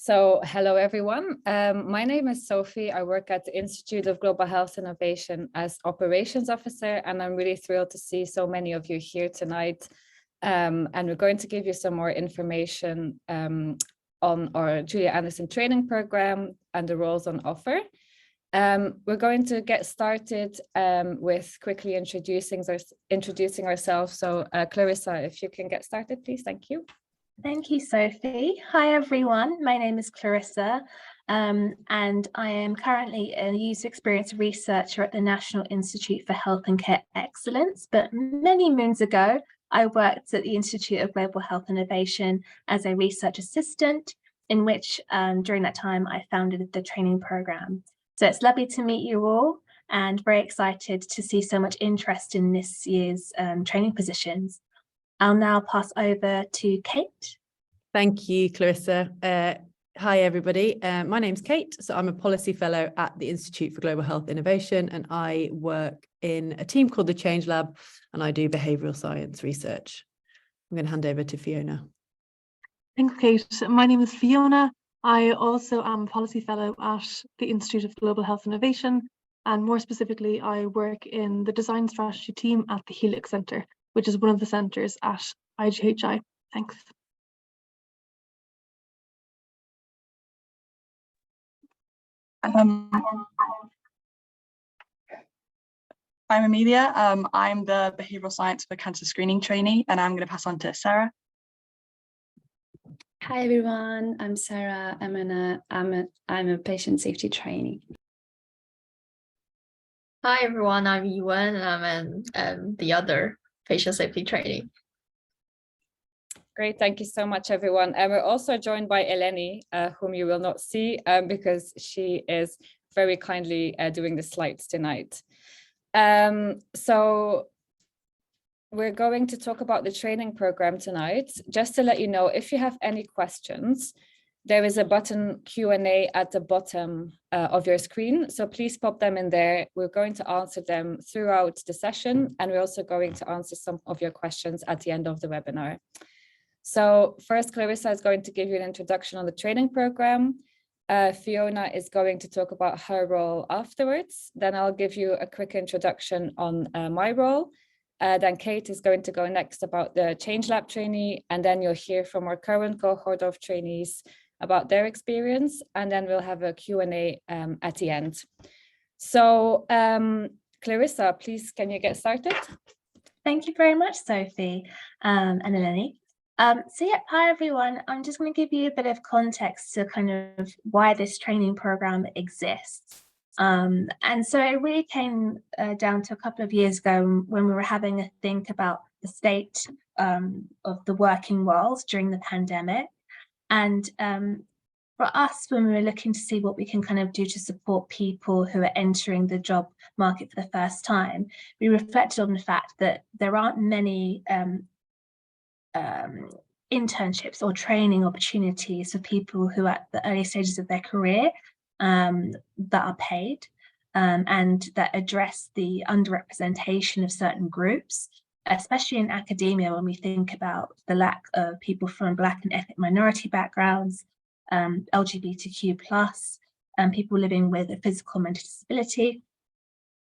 Hello everyone. My name is Sophie. I work at the Institute of Global Health Innovation as Operations Officer, and I'm really thrilled to see so many of you here tonight. And we're going to give you some more information on our Julia Anderson training program and the roles on offer. We're going to get started with quickly introducing ourselves. So Clarissa, if you can get started, please. Thank you. Thank you, Sophie. Hi, everyone. My name is Clarissa, and I am currently a user experience researcher at the National Institute for Health and Care Excellence. But many moons ago, I worked at the Institute of Global Health Innovation as a research assistant, in which during that time, I founded the training program. So it's lovely to meet you all and very excited to see so much interest in this year's training positions. I'll now pass over to Kate. Thank you, Clarissa. Hi, everybody. My name's Kate. So I'm a policy fellow at the Institute for Global Health Innovation, and I work in a team called the Change Lab, and I do behavioural science research. I'm going to hand over to Fiona. Thanks, Kate. My name is Fiona. I also am a policy fellow at the Institute of Global Health Innovation, and more specifically, I work in the design strategy team at the Helix Centre, which is one of the centres at IGHI. Thanks. I'm Amelia. I'm the behavioural science for cancer screening trainee, and I'm going to pass on to Sarah. Hi everyone, I'm Sarah. I'm a patient safety trainee. Hi everyone, I'm Yuan, and I'm the other patient safety trainee. Great, thank you so much, everyone. And we're also joined by Eleni, whom you will not see because she is very kindly doing the slides tonight. So we're going to talk about the training program tonight. Just to let you know, if you have any questions, there is a button Q&A at the bottom of your screen. So please pop them in there. We're going to answer them throughout the session, and we're also going to answer some of your questions at the end of the webinar. So first, Clarissa is going to give you an introduction on the training program. Fiona is going to talk about her role afterwards. Then I'll give you a quick introduction on my role. Then Kate is going to go next about the Change Lab trainee, and then you'll hear from our current cohort of trainees about their experience, and then we'll have a Q&A at the end. So Clarissa, please, can you get started? Thank you very much, Sophie and Eleni. So yeah, hi everyone. I'm just going to give you a bit of context to kind of why this training program exists. And so it really came down to a couple of years ago when we were having a think about the state of the working world during the pandemic. And for us, when we were looking to see what we can kind of do to support people who are entering the job market for the first time, we reflected on the fact that there aren't many internships or training opportunities for people who are at the early stages of their career that are paid and that address the underrepresentation of certain groups, especially in academia when we think about the lack of people from Black and ethnic minority backgrounds, LGBTQ+, people living with a physical and mental disability.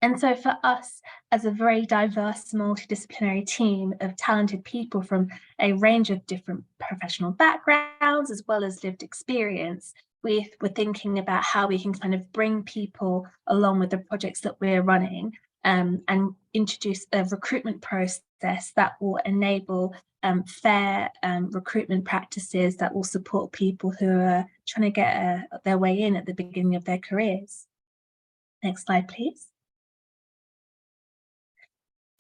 And so for us, as a very diverse, multidisciplinary team of talented people from a range of different professional backgrounds, as well as lived experience, we're thinking about how we can kind of bring people along with the projects that we're running and introduce a recruitment process that will enable fair recruitment practices that will support people who are trying to get their way in at the beginning of their careers. Next slide, please.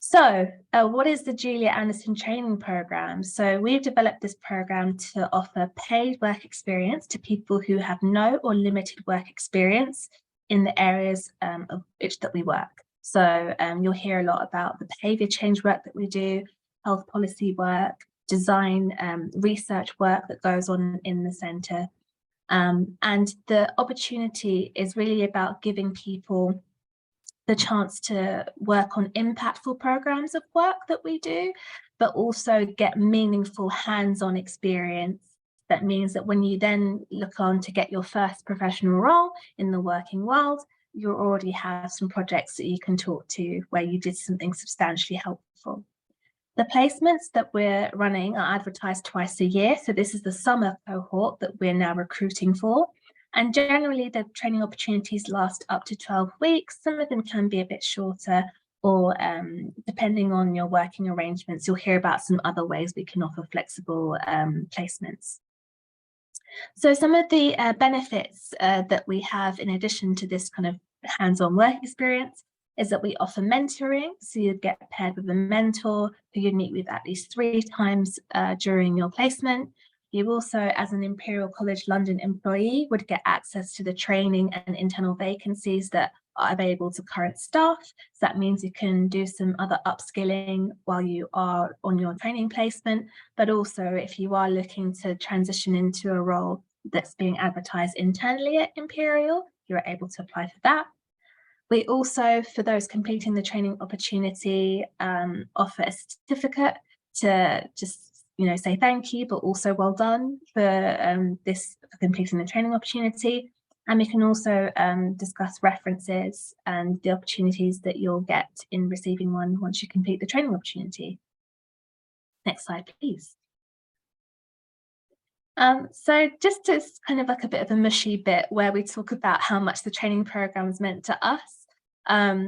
So what is the Julia Anderson training program? So we've developed this program to offer paid work experience to people who have no or limited work experience in the areas of which that we work. So you'll hear a lot about the behaviour change work that we do, health policy work, design research work that goes on in the centre. And the opportunity is really about giving people the chance to work on impactful programs of work that we do, but also get meaningful hands-on experience That means that when you then look on to get your first professional role in the working world, you already have some projects that you can talk to where you did something substantially helpful. The placements that we're running are advertised twice a year. So this is the summer cohort that we're now recruiting for. And generally the training opportunities last up to 12 weeks. Some of them can be a bit shorter, or depending on your working arrangements, you'll hear about some other ways we can offer flexible placements. So some of the benefits that we have in addition to this kind of hands-on work experience is that we offer mentoring. So you get paired with a mentor who you meet with at least 3 times during your placement. You also, as an Imperial College London employee, would get access to the training and internal vacancies that are available to current staff. So that means you can do some other upskilling while you are on your training placement, but also if you are looking to transition into a role that's being advertised internally at Imperial, you're able to apply for that. We also, for those completing the training opportunity, offer a certificate to just say thank you, but also well done for completing the training opportunity. And we can also discuss references and the opportunities that you'll get in receiving one once you complete the training opportunity. Next slide, please. So just as kind of like a bit of a mushy bit where we talk about how much the training program's meant to us.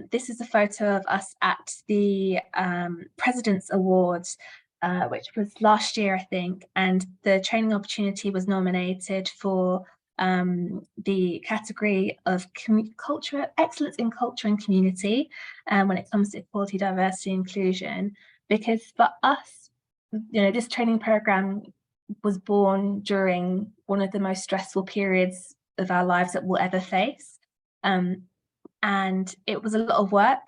This is a photo of us at the President's Awards, which was last year, I think, and the training opportunity was nominated for the category of excellence in culture and community when it comes to equality, diversity, inclusion, because for us, this training program was born during one of the most stressful periods of our lives that we'll ever face. And it was a lot of work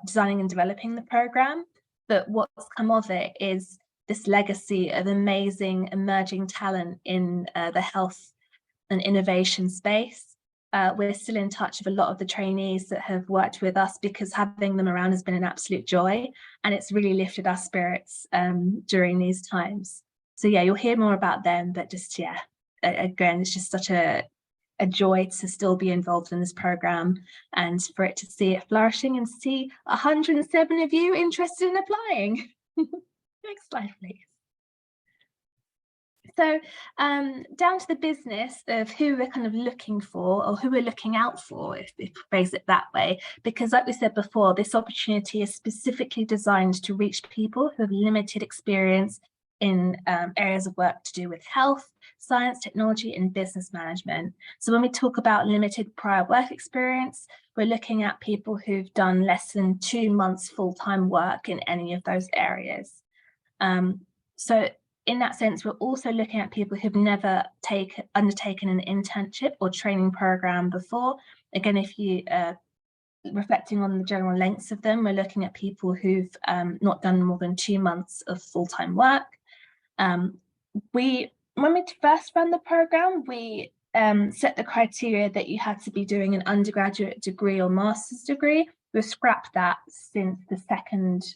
designing and developing the program, but what's come of it is this legacy of amazing emerging talent in the health and innovation space. We're still in touch with a lot of the trainees that have worked with us because having them around has been an absolute joy, and it's really lifted our spirits during these times. So yeah, you'll hear more about them, but just again, it's just such a joy to still be involved in this program and for it to see it flourishing and see 107 of you interested in applying. Next slide, please. So down to the business of who we're kind of looking for, or who we're looking out for, if we phrase it that way, because like we said before, this opportunity is specifically designed to reach people who have limited experience in areas of work to do with health, science, technology, and business management. So when we talk about limited prior work experience, we're looking at people who've done less than 2 months full-time work in any of those areas. So in that sense, we're also looking at people who've never undertaken an internship or training program before. Again, if you reflecting on the general lengths of them, we're looking at people who've not done more than 2 months of full-time work. When we first ran the program, we set the criteria that you had to be doing an undergraduate degree or master's degree. We've scrapped that since the second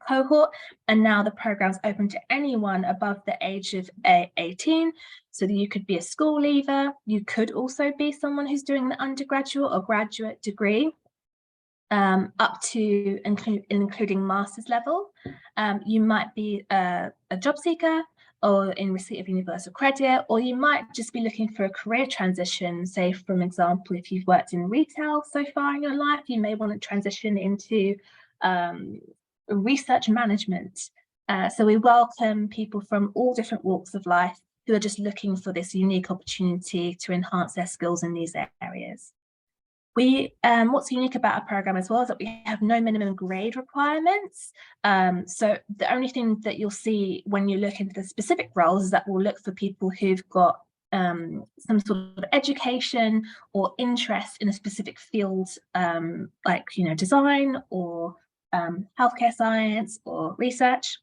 cohort, and now the program's open to anyone above the age of 18, so that you could be a school leaver. You could also be someone who's doing the undergraduate or graduate degree, up to including master's level. You might be a job seeker or in receipt of universal credit, or you might just be looking for a career transition. Say, for example, if you've worked in retail so far in your life, you may want to transition into research management. So we welcome people from all different walks of life who are just looking for this unique opportunity to enhance their skills in these areas. What's unique about our program as well is that we have no minimum grade requirements. So the only thing that you'll see when you look into the specific roles is that we'll look for people who've got some sort of education or interest in a specific field, like design or healthcare science or research.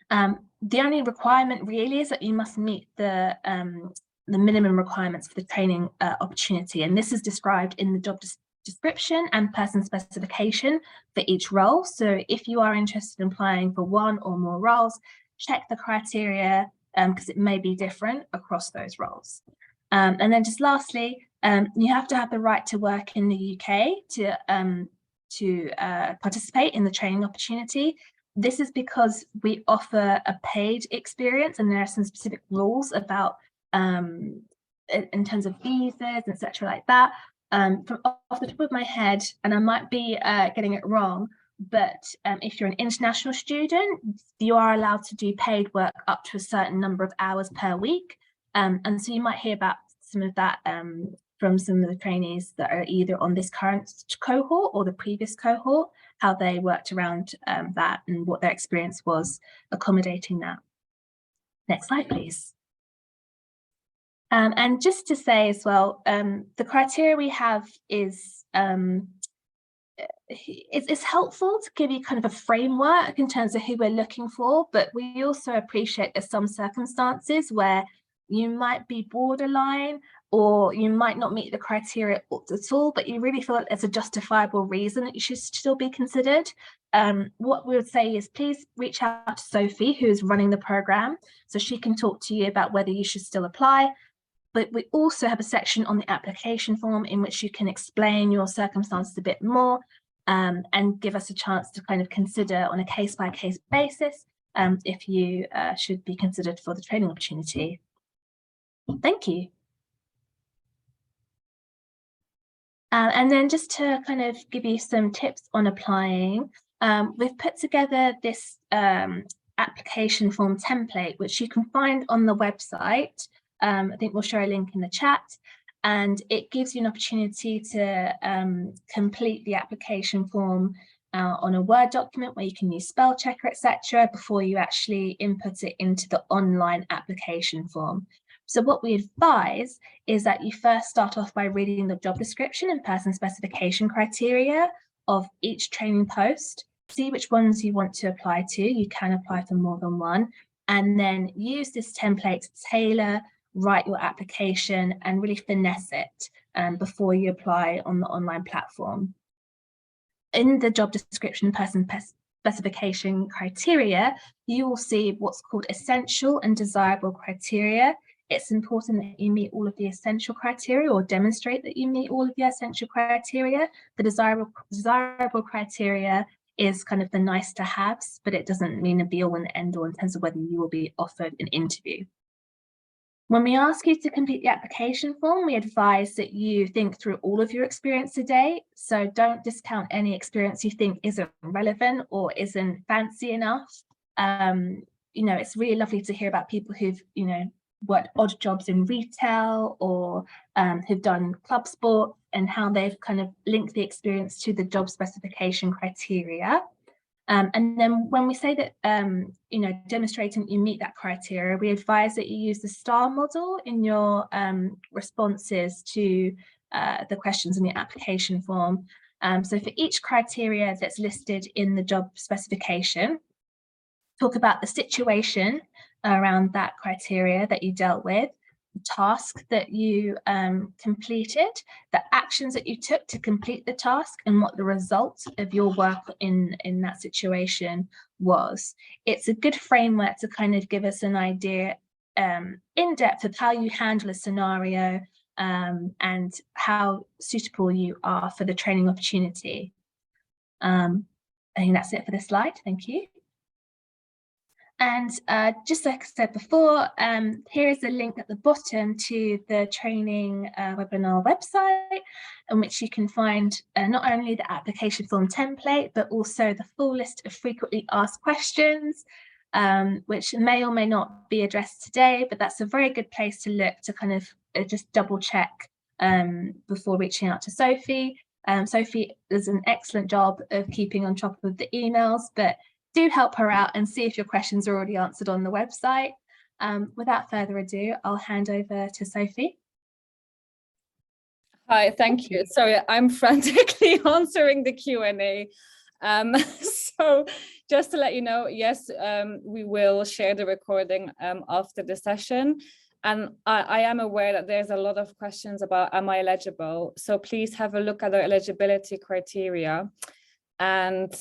The only requirement really is that you must meet the minimum requirements for the training opportunity, and this is described in the job description and person specification for each role. So if you are interested in applying for one or more roles, check the criteria because it may be different across those roles. And then just lastly, you have to have the right to work in the UK to participate in the training opportunity. This is because we offer a paid experience, and there are some specific rules about in terms of visas, etc., like that. From off the top of my head, and I might be getting it wrong, but if you're an international student, you are allowed to do paid work up to a certain number of hours per week. And so you might hear about some of that from some of the trainees that are either on this current cohort or the previous cohort, how they worked around that and what their experience was accommodating that. Next slide, please. And just to say as well, the criteria we have is it's helpful to give you kind of a framework in terms of who we're looking for, but we also appreciate there's some circumstances where you might be borderline or you might not meet the criteria at all, but you really feel like there's a justifiable reason that you should still be considered. What we would say is please reach out to Sophie, who is running the program, so she can talk to you about whether you should still apply. But we also have a section on the application form in which you can explain your circumstances a bit more and give us a chance to kind of consider on a case-by-case basis if you should be considered for the training opportunity. Thank you. And then just to kind of give you some tips on applying, we've put together this application form template, which you can find on the website. I think we'll share a link in the chat, and it gives you an opportunity to complete the application form on a Word document where you can use spell checker, etc., before you actually input it into the online application form. So what we advise is that you first start off by reading the job description and person specification criteria of each training post, see which ones you want to apply to. You can apply for more than one, and then use this template to tailor, write your application and really finesse it before you apply on the online platform. In the job description person specification criteria, you will see what's called essential and desirable criteria. It's important that you meet all of the essential criteria or demonstrate that you meet all of the essential criteria. The desirable criteria is kind of the nice to haves, but it doesn't mean a be all and end all in terms of whether you will be offered an interview. When we ask you to complete the application form, we advise that you think through all of your experience today. So don't discount any experience you think isn't relevant or isn't fancy enough. You know, it's really lovely to hear about people who've, you know, worked odd jobs in retail or who've done club sport and how they've kind of linked the experience to the job specification criteria. And then when we say that, you know, demonstrating that you meet that criteria, we advise that you use the STAR model in your responses to the questions in the application form. So for each criteria that's listed in the job specification, talk about the situation around that criteria that you dealt with, the task that you completed, the actions that you took to complete the task, and what the result of your work in that situation was. It's a good framework to kind of give us an idea in depth of how you handle a scenario and how suitable you are for the training opportunity. I think that's it for this slide. Thank you. And just like I said before, here is a link at the bottom to the training webinar website, in which you can find not only the application form template, but also the full list of frequently asked questions, which may or may not be addressed today, but that's a very good place to look to kind of just double check before reaching out to Sophie. Sophie does an excellent job of keeping on top of the emails, but do help her out and see if your questions are already answered on the website. Without further ado, I'll hand over to Sophie. Hi, thank you. Sorry, I'm frantically answering the Q&A. So just to let you know, yes, we will share the recording after the session. And I am aware that there's a lot of questions about, am I eligible? So please have a look at our eligibility criteria. And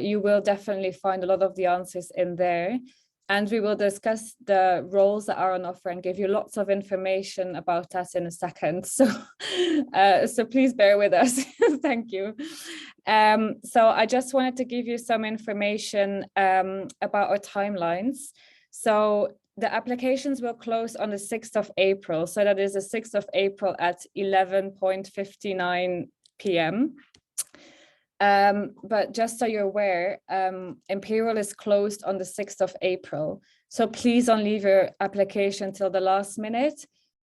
you will definitely find a lot of the answers in there. and we will discuss the roles that are on offer and give you lots of information about that in a second. So, so please bear with us. Thank you. So I just wanted to give you some information about our timelines. So the applications will close on the 6th of April. So that is the 6th of April at 11:59 p.m. But just so you're aware, Imperial is closed on the 6th of April. So please don't leave your application till the last minute,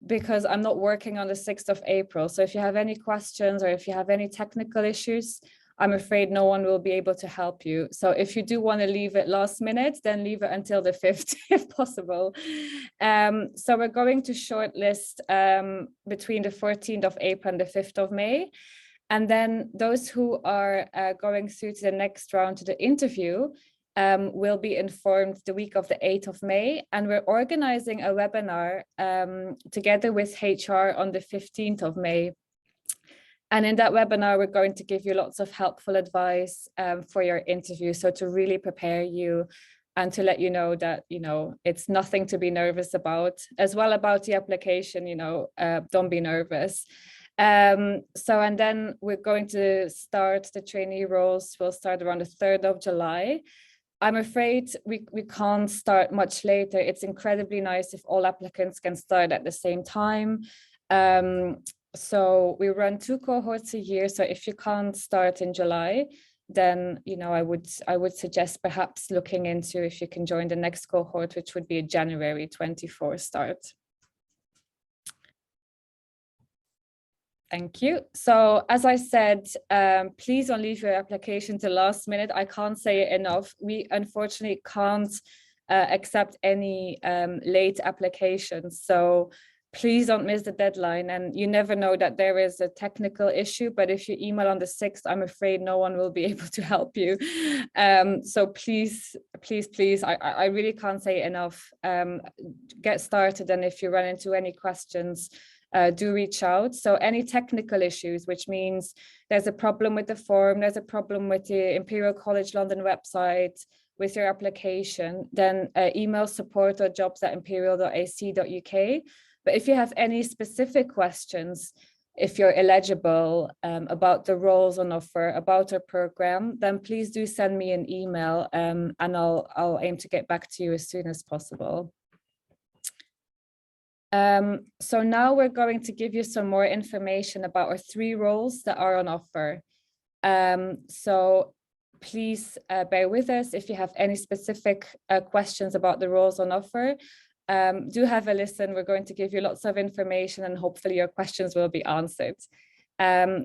because I'm not working on the 6th of April. So if you have any questions or if you have any technical issues, I'm afraid no one will be able to help you. So if you do want to leave it last minute, then leave it until the 5th if possible. So we're going to shortlist between the 14th of April and the 5th of May. And then those who are going through to the next round, to the interview, will be informed the week of the 8th of May. And we're organizing a webinar together with HR on the 15th of May. And in that webinar, we're going to give you lots of helpful advice for your interview. So to really prepare you and to let you know that, it's nothing to be nervous about. As well about the application, don't be nervous. And then we're going to start the trainee roles. We'll start around the 3rd of July. I'm afraid we can't start much later. It's incredibly nice if all applicants can start at the same time. So we run 2 cohorts a year. So if you can't start in July, then I would suggest perhaps looking into if you can join the next cohort, which would be a January 24 start. Thank you. So as I said, please don't leave your application to last minute. I can't say it enough. We unfortunately can't accept any late applications. So please don't miss the deadline. And you never know that there is a technical issue, but if you email on the 6th, I'm afraid no one will be able to help you. So please, I really can't say enough. Get started. And if you run into any questions, do reach out. So any technical issues, which means there's a problem with the form, there's a problem with the Imperial College London website, with your application, then email support.jobs@imperial.ac.uk. But if you have any specific questions, if you're eligible, about the roles on offer, about our program, then please do send me an email and I'll aim to get back to you as soon as possible. So now we're going to give you some more information about our 3 roles that are on offer. So please bear with us if you have any specific questions about the roles on offer. Do have a listen. We're going to give you lots of information and hopefully your questions will be answered.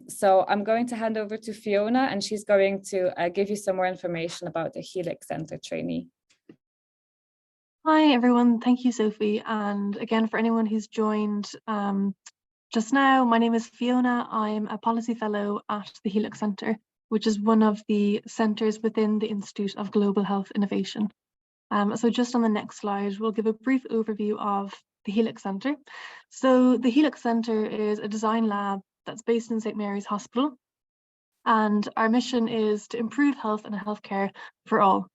So I'm going to hand over to Fiona and she's going to give you some more information about the Helix Centre trainee. Hi everyone, thank you Sophie, and again for anyone who's joined just now, my name is Fiona. I'm a policy fellow at the Helix Centre, which is one of the centres within the Institute of Global Health Innovation. So just on the next slide, we'll give a brief overview of the Helix Centre. So the Helix Centre is a design lab that's based in St Mary's Hospital, and our mission is to improve health and healthcare for all.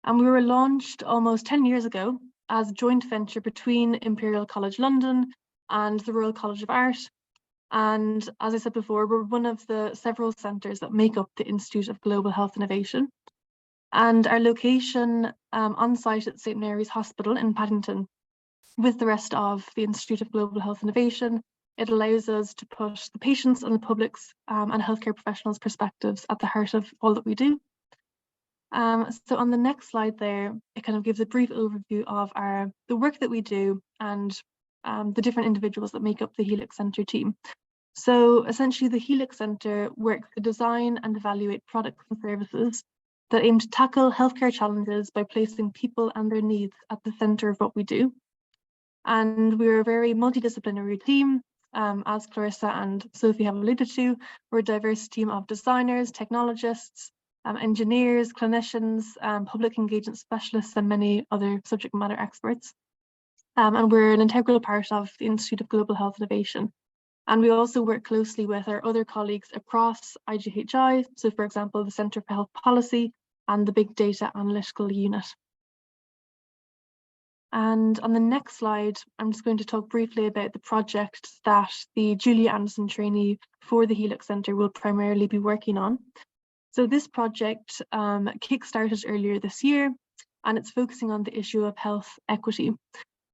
And we were launched almost 10 years ago as a joint venture between Imperial College London and the Royal College of Art. And as I said before, we're one of the several centres that make up the Institute of Global Health Innovation. And our location on site at St Mary's Hospital in Paddington, with the rest of the Institute of Global Health Innovation, it allows us to put the patients and the public's and healthcare professionals' perspectives at the heart of all that we do. So on the next slide there, it kind of gives a brief overview of the work that we do and the different individuals that make up the Helix Centre team. So essentially the Helix Centre works to design and evaluate products and services that aim to tackle healthcare challenges by placing people and their needs at the centre of what we do. And we're a very multidisciplinary team. As Clarissa and Sophie have alluded to, we're a diverse team of designers, technologists, engineers, clinicians, public engagement specialists, and many other subject matter experts. And we're an integral part of the Institute of Global Health Innovation. And we also work closely with our other colleagues across IGHI, so for example, the Centre for Health Policy and the Big Data Analytical Unit. And on the next slide, I'm just going to talk briefly about the project that the Julia Anderson trainee for the Helix Centre will primarily be working on. So this project kick-started earlier this year, and it's focusing on the issue of health equity.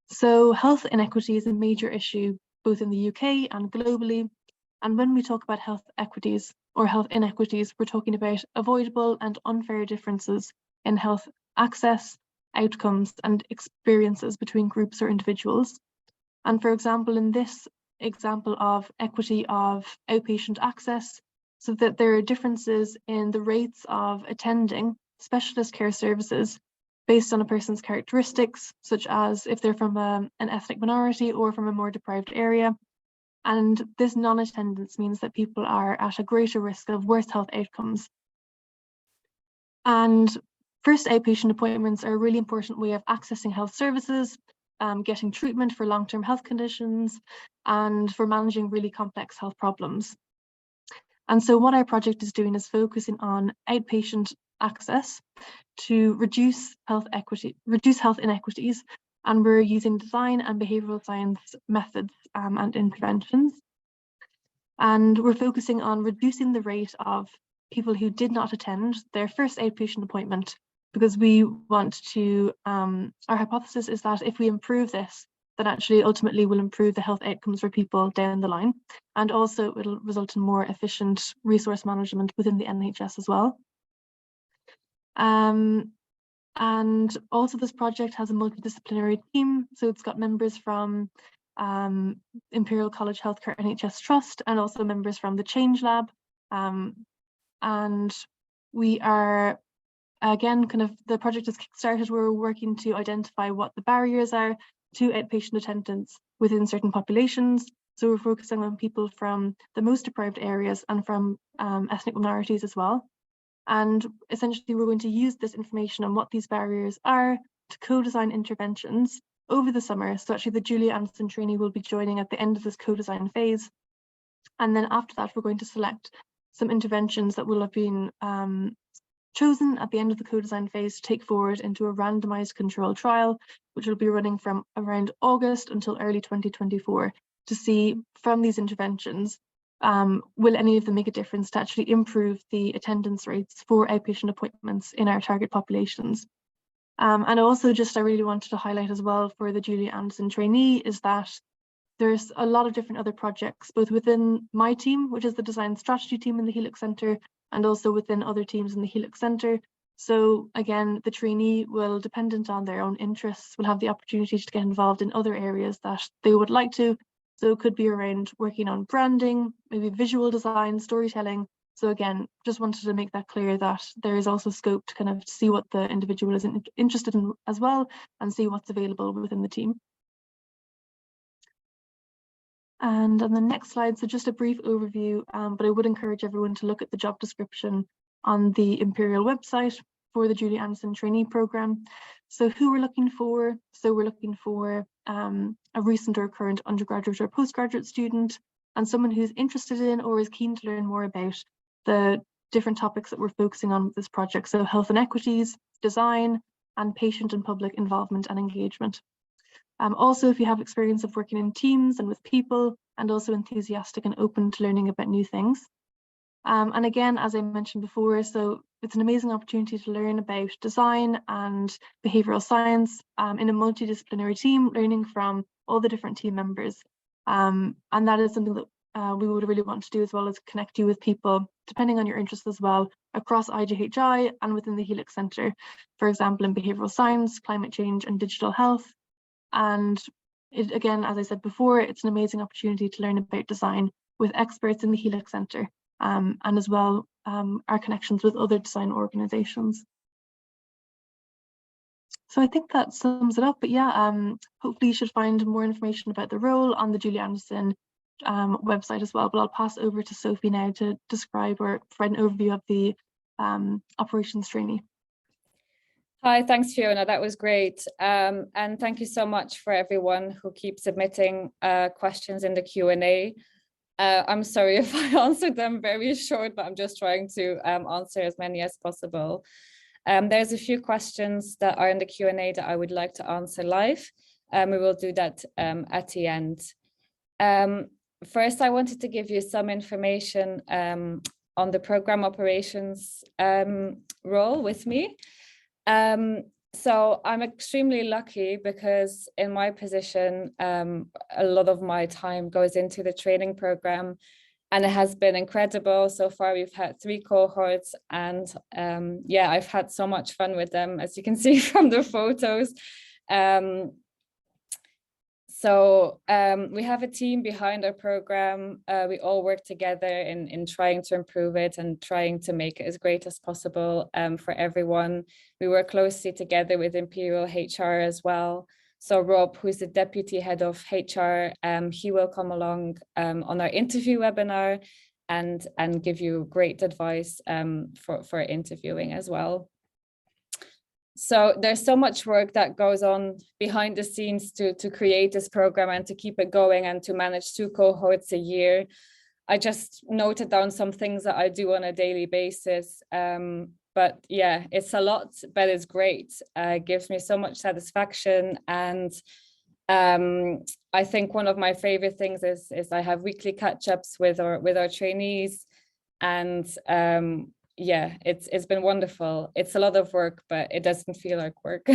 So health inequity is a major issue both in the UK and globally. And when we talk about health equities or health inequities, we're talking about avoidable and unfair differences in health access, outcomes, and experiences between groups or individuals. And for example, in this example of equity of outpatient access, so that there are differences in the rates of attending specialist care services based on a person's characteristics, such as if they're from an ethnic minority or from a more deprived area. And this non-attendance means that people are at a greater risk of worse health outcomes. And first outpatient appointments are a really important way of accessing health services, getting treatment for long-term health conditions, and for managing really complex health problems. And so what our project is doing is focusing on outpatient access to reduce health inequities, and we're using design and behavioural science methods and interventions. And we're focusing on reducing the rate of people who did not attend their first outpatient appointment, because we want to, our hypothesis is that if we improve this, then actually ultimately will improve the health outcomes for people down the line. And also it will result in more efficient resource management within the NHS as well. And also this project has a multidisciplinary team. So it's got members from Imperial College Healthcare NHS Trust and also members from the Change Lab. And we are, again, kind of the project is kickstarted. We're working to identify what the barriers are to outpatient attendance within certain populations. So we're focusing on people from the most deprived areas and from ethnic minorities as well. And essentially, we're going to use this information on what these barriers are to co-design interventions over the summer. So actually, the Julia Anderson trainee will be joining at the end of this co-design phase. And then after that, we're going to select some interventions that will have been chosen at the end of the co-design phase to take forward into a randomized controlled trial, which will be running from around August until early 2024 to see from these interventions, will any of them make a difference to actually improve the attendance rates for outpatient appointments in our target populations. And also I really wanted to highlight as well for the Julia Anderson trainee is that there's a lot of different other projects, both within my team, which is the design strategy team in the Helix Centre, and also within other teams in the Helix Centre. So again, the trainee will, dependent on their own interests, will have the opportunity to get involved in other areas that they would like to. So it could be around working on branding, maybe visual design, storytelling. So again, just wanted to make that clear that there is also scope to kind of see what the individual is interested in as well, and see what's available within the team. And on the next slide, so just a brief overview, but I would encourage everyone to look at the job description on the Imperial website for the Julia Anderson trainee programme. So who we're looking for, so we're looking for a recent or current undergraduate or postgraduate student, and someone who's interested in or is keen to learn more about the different topics that we're focusing on with this project. So health inequities, design, and patient and public involvement and engagement. Also, if you have experience of working in teams and with people, and also enthusiastic and open to learning about new things. And again, as I mentioned before, so it's an amazing opportunity to learn about design and behavioural science in a multidisciplinary team, learning from all the different team members. And that is something that we would really want to do, as well as connect you with people, depending on your interests as well, across IGHI and within the Helix Centre, for example, in behavioural science, climate change and digital health. And it, again, as I said before, it's an amazing opportunity to learn about design with experts in the Helix Centre, and as well our connections with other design organisations. So I think that sums it up, but yeah, hopefully you should find more information about the role on the Julia Anderson website as well, but I'll pass over to Sophie now to describe or provide an overview of the operations trainee. Hi, thanks Fiona, that was great. And thank you so much for everyone who keeps submitting questions in the Q&A. I'm sorry if I answered them very short, but I'm just trying to answer as many as possible. There's a few questions that are in the Q&A that I would like to answer live. We will do that at the end. First, I wanted to give you some information on the program operations role with me. So I'm extremely lucky because in my position, a lot of my time goes into the training program, and it has been incredible. So far, we've had 3 cohorts, and yeah, I've had so much fun with them, as you can see from the photos. So we have a team behind our program. We all work together in trying to improve it and trying to make it as great as possible for everyone. We work closely together with Imperial HR as well. So Rob, who's the deputy head of HR, he will come along on our interview webinar and give you great advice for interviewing as well. So there's so much work that goes on behind the scenes to create this program and to keep it going and to manage 2 cohorts a year. I just noted down some things that I do on a daily basis. But yeah, it's a lot, but it's great. It gives me so much satisfaction. And I think one of my favorite things is I have weekly catch-ups with our trainees, and yeah, it's been wonderful. It's a lot of work, but it doesn't feel like work.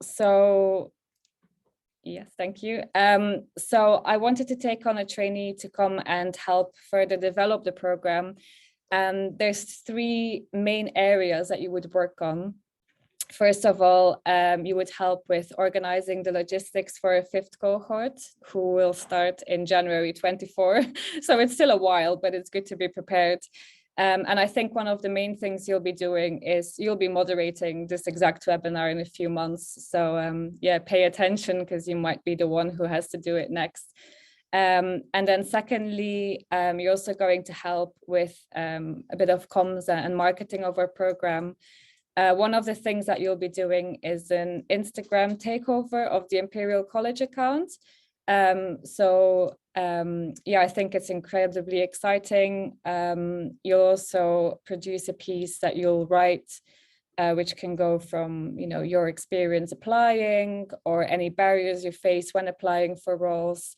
So yes, thank you. So I wanted to take on a trainee to come and help further develop the program. And there's 3 main areas that you would work on. First of all, you would help with organizing the logistics for a 5th cohort who will start in January 24. So it's still a while, but it's good to be prepared. And I think one of the main things you'll be doing is you'll be moderating this exact webinar in a few months. So yeah, pay attention because you might be the one who has to do it next. And then secondly, you're also going to help with a bit of comms and marketing of our program. One of the things that you'll be doing is an Instagram takeover of the Imperial College account. Yeah, I think it's incredibly exciting. You'll also produce a piece that you'll write, which can go from, you know, your experience applying or any barriers you face when applying for roles.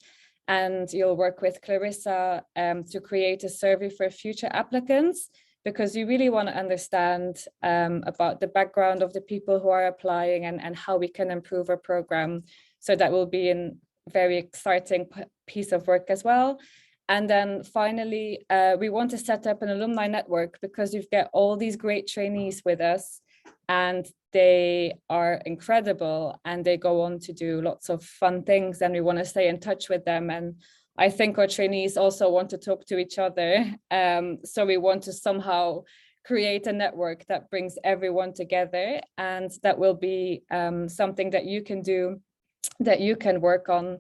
And you'll work with Clarissa to create a survey for future applicants, because you really want to understand about the background of the people who are applying and how we can improve our program. So that will be a very exciting piece of work as well. And then finally, we want to set up an alumni network, because you've got all these great trainees with us and they are incredible and they go on to do lots of fun things, and we want to stay in touch with them. And I think our trainees also want to talk to each other. So we want to somehow create a network that brings everyone together, and that will be something that you can do, that you can work on.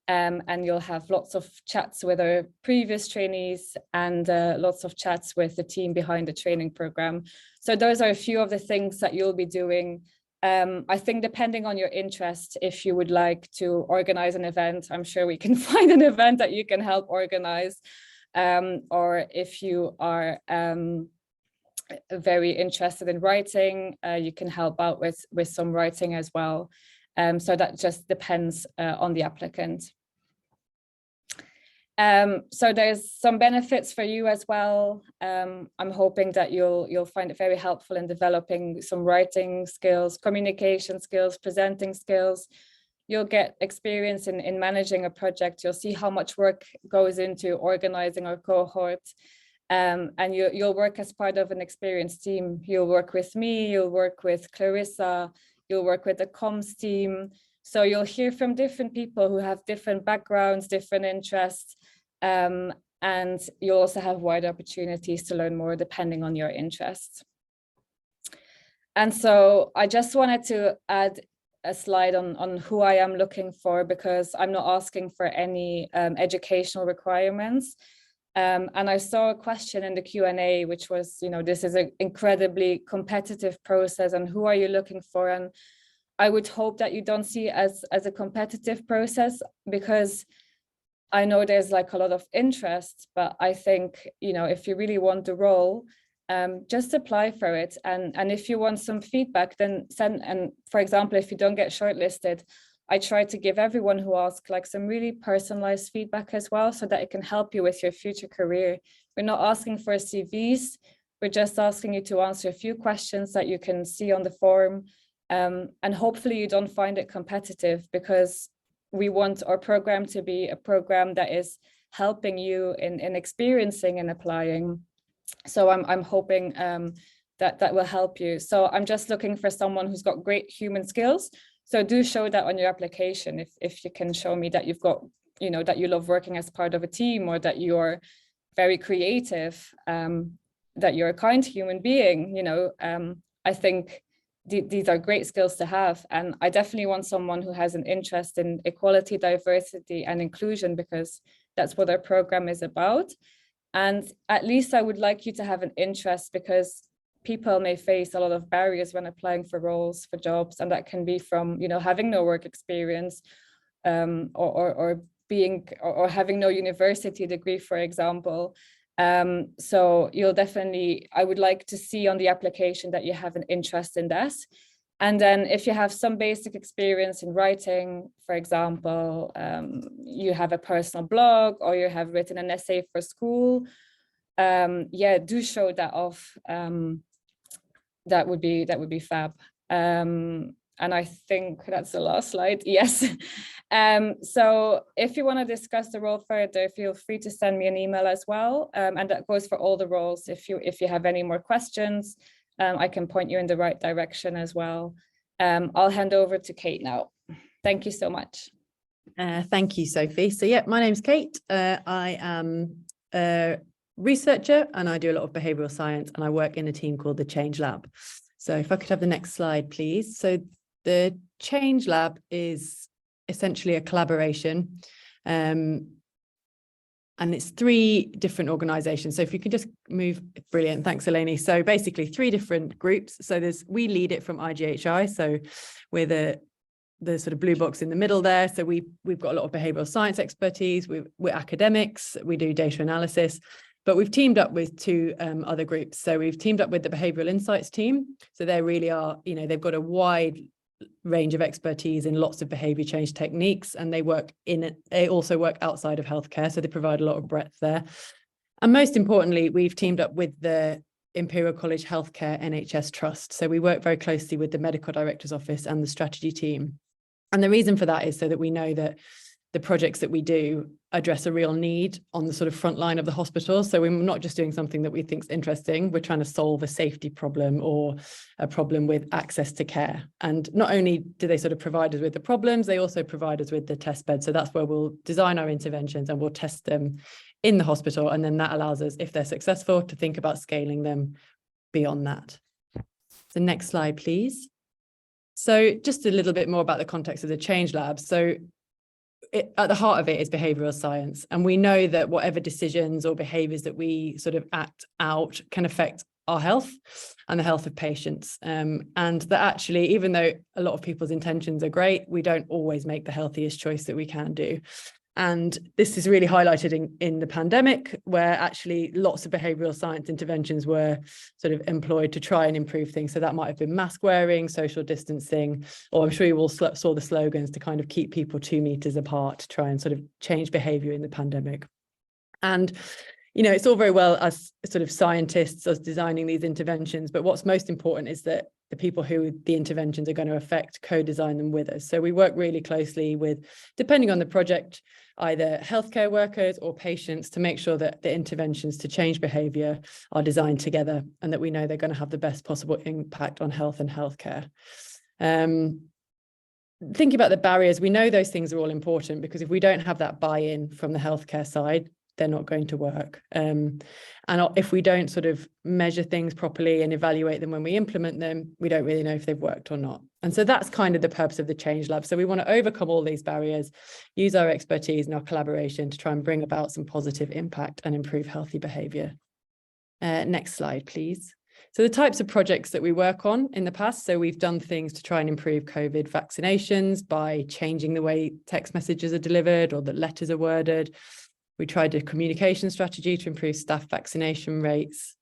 And you'll have lots of chats with our previous trainees and lots of chats with the team behind the training program. So those are a few of the things that you'll be doing. I think depending on your interest, if you would like to organize an event, I'm sure we can find an event that you can help organize. Or if you are very interested in writing, you can help out with some writing as well. So that just depends on the applicant. So there's some benefits for you as well. I'm hoping that you'll find it very helpful in developing some writing skills, communication skills, presenting skills. You'll get experience in managing a project. You'll see how much work goes into organizing our cohort. And you'll work as part of an experienced team. You'll work with me, you'll work with Clarissa, you'll work with the comms team. So you'll hear from different people who have different backgrounds, different interests, and you'll also have wide opportunities to learn more depending on your interests. And so I just wanted to add a slide on who I am looking for, because I'm not asking for any educational requirements. And I saw a question in the Q&A, which was, you know, this is an incredibly competitive process, and who are you looking for? And I would hope that you don't see it as a competitive process, because I know there's like a lot of interest, but I think, you know, if you really want the role, just apply for it. And if you want some feedback, then send. And for example, if you don't get shortlisted, I try to give everyone who asks like some really personalized feedback as well, so that it can help you with your future career. We're not asking for CVs. We're just asking you to answer a few questions that you can see on the form. And hopefully you don't find it competitive, because we want our program to be a program that is helping you in experiencing and applying. So I'm hoping that will help you. So I'm just looking for someone who's got great human skills. So do show that on your application. If you can show me that you've got, you know, that you love working as part of a team, or that you're very creative, that you're a kind human being, you know, I think these are great skills to have. And I definitely want someone who has an interest in equality, diversity, and inclusion, because that's what our program is about. And at least I would like you to have an interest, because people may face a lot of barriers when applying for roles, for jobs, and that can be from, you know, having no work experience, or having no university degree, for example. So you'll definitely, I would like to see on the application that you have an interest in that. And then if you have some basic experience in writing, for example, you have a personal blog, or you have written an essay for school, yeah, do show that off. That would be fab. And I think that's the last slide. Yes. So if you want to discuss the role further, feel free to send me an email as well. And that goes for all the roles. If you have any more questions, I can point you in the right direction as well. I'll hand over to Kate now. Thank you so much. Thank you, Sophie. So yeah, my name's Kate. I am a researcher, and I do a lot of behavioural science, and I work in a team called the Change Lab. So if I could have the next slide, please. So the Change Lab is essentially a collaboration, and it's 3 different organisations. So if you could just move, brilliant, thanks, Eleni. So basically 3 different groups. So we lead it from IGHI. So we're the sort of blue box in the middle there. So we've got a lot of behavioural science expertise. We're academics. We do data analysis. But we've teamed up with 2 other groups. So we've teamed up with the Behavioural Insights team. So they really are, you know, they've got a wide range of expertise in lots of behaviour change techniques, and they also work outside of healthcare. So they provide a lot of breadth there. And most importantly, we've teamed up with the Imperial College Healthcare NHS Trust. So we work very closely with the Medical Director's Office and the strategy team. And the reason for that is so that we know that the projects that we do address a real need on the sort of front line of the hospital. So we're not just doing something that we think is interesting, we're trying to solve a safety problem or a problem with access to care. And not only do they sort of provide us with the problems, they also provide us with the test bed. So that's where we'll design our interventions and we'll test them in the hospital. And then that allows us, if they're successful, to think about scaling them beyond that. So next slide, please. So just a little bit more about the context of the Change Lab. So at the heart of it is behavioural science. And we know that whatever decisions or behaviours that we sort of act out can affect our health and the health of patients. And that actually, even though a lot of people's intentions are great, we don't always make the healthiest choice that we can do. And this is really highlighted in the pandemic, where actually lots of behavioural science interventions were sort of employed to try and improve things. So that might have been mask wearing, social distancing, or I'm sure you all saw the slogans to kind of keep people 2 meters apart, to try and sort of change behaviour in the pandemic. And you know, it's all very well as sort of scientists, us designing these interventions, but what's most important is that the people who the interventions are going to affect co-design them with us. So we work really closely with, depending on the project, either healthcare workers or patients, to make sure that the interventions to change behaviour are designed together and that we know they're going to have the best possible impact on health and healthcare. Thinking about the barriers, we know those things are all important, because if we don't have that buy-in from the healthcare side, they're not going to work. And if we don't sort of measure things properly and evaluate them when we implement them, we don't really know if they've worked or not. And so that's kind of the purpose of the Change Lab. So we want to overcome all these barriers, use our expertise and our collaboration to try and bring about some positive impact and improve healthy behaviour. Next slide, please. So the types of projects that we work on in the past, so we've done things to try and improve COVID vaccinations by changing the way text messages are delivered or that letters are We tried a communication strategy to improve staff vaccination rates.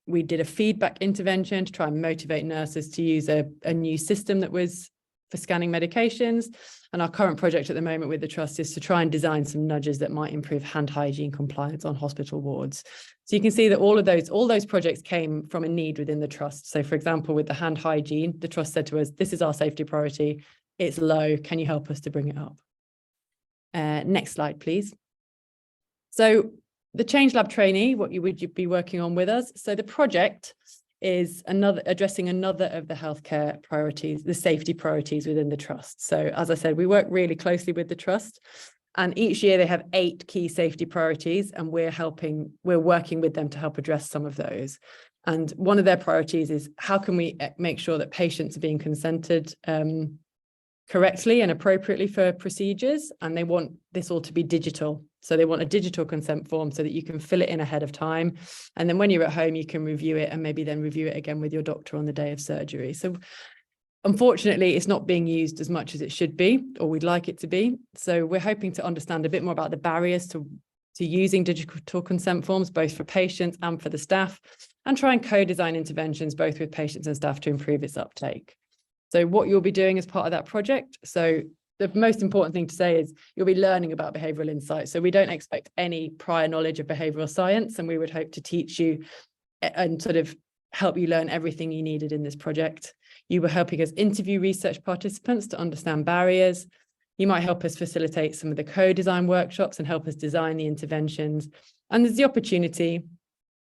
We did a feedback intervention to try and motivate nurses to use a new system that was for scanning medications. And our current project at the moment with the Trust is to try and design some nudges that might improve hand hygiene compliance on hospital wards. So you can see that all those projects came from a need within the Trust. So for example, with the hand hygiene, the Trust said to us, this is our safety priority. It's low. Can you help us to bring it up? Next slide, please. So the Change Lab trainee, what would you be working on with us? So the project is addressing another of the healthcare priorities, the safety priorities within the Trust. So as I said, we work really closely with the Trust, and each year they have 8 key safety priorities, and we're working with them to help address some of those. And one of their priorities is how can we make sure that patients are being consented correctly and appropriately for procedures, and they want this all to be digital. So they want a digital consent form so that you can fill it in ahead of time, and then when you're at home you can review it and maybe then review it again with your doctor on the day of surgery. So unfortunately it's not being used as much as it should be, or we'd like it to be. So we're hoping to understand a bit more about the barriers to using digital consent forms, both for patients and for the staff, and try and co-design interventions both with patients and staff to improve its uptake. So what you'll be doing as part of that project, so the most important thing to say is you'll be learning about behavioural insights. So we don't expect any prior knowledge of behavioural science, and we would hope to teach you and sort of help you learn everything you needed in this project. You were helping us interview research participants to understand barriers. You might help us facilitate some of the co-design workshops and help us design the interventions. And there's the opportunity.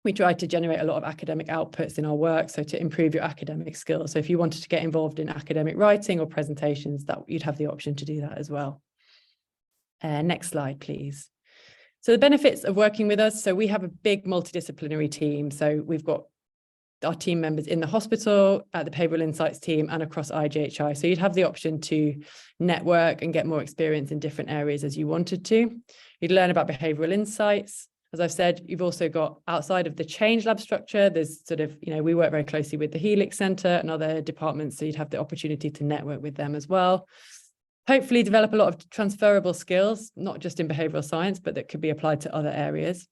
We try to generate a lot of academic outputs in our work, so to improve your academic skills. So if you wanted to get involved in academic writing or presentations, that you'd have the option to do that as well. Next slide, please. So the benefits of working with us. So we have a big multidisciplinary team. So we've got our team members in the hospital, at the Behavioural Insights team, and across IGHI. So you'd have the option to network and get more experience in different areas as you wanted to. You'd learn about behavioural insights. As I've said, you've also got, outside of the Change Lab structure, there's sort of, we work very closely with the Helix Centre and other departments, so you'd have the opportunity to network with them as well. Hopefully develop a lot of transferable skills, not just in behavioural science, but that could be applied to other areas.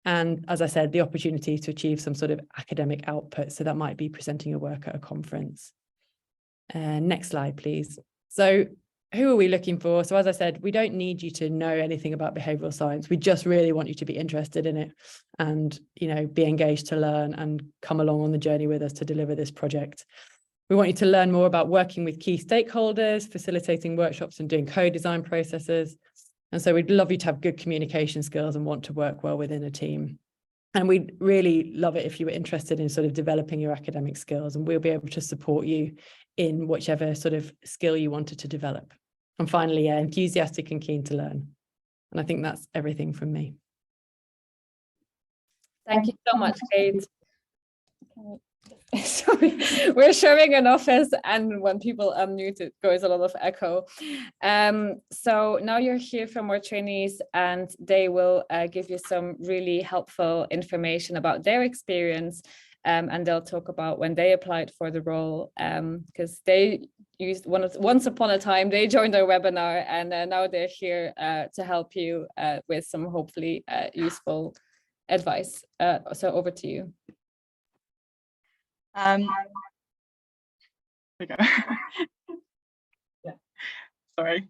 And as I said, the opportunity to achieve some sort of academic output. So that might be presenting your work at a conference. Next slide, please. So who are we looking for? So as I said, we don't need you to know anything about behavioural science. We just really want you to be interested in it and, be engaged to learn and come along on the journey with us to deliver this project. We want you to learn more about working with key stakeholders, facilitating workshops and doing co-design processes. And so we'd love you to have good communication skills and want to work well within a team. And we'd really love it if you were interested in sort of developing your academic skills, and we'll be able to support you in whichever sort of skill you wanted to develop. And finally, enthusiastic and keen to learn. And I think that's everything from me. Thank you so much, Kate. Sorry, we're sharing an office, and when people unmute, it goes a lot of echo. So now you're here from our trainees, and they will give you some really helpful information about their experience, and they'll talk about when they applied for the role, because they used once upon a time they joined our webinar, and now they're here to help you with some hopefully useful advice. So over to you. There we go. Yeah, sorry.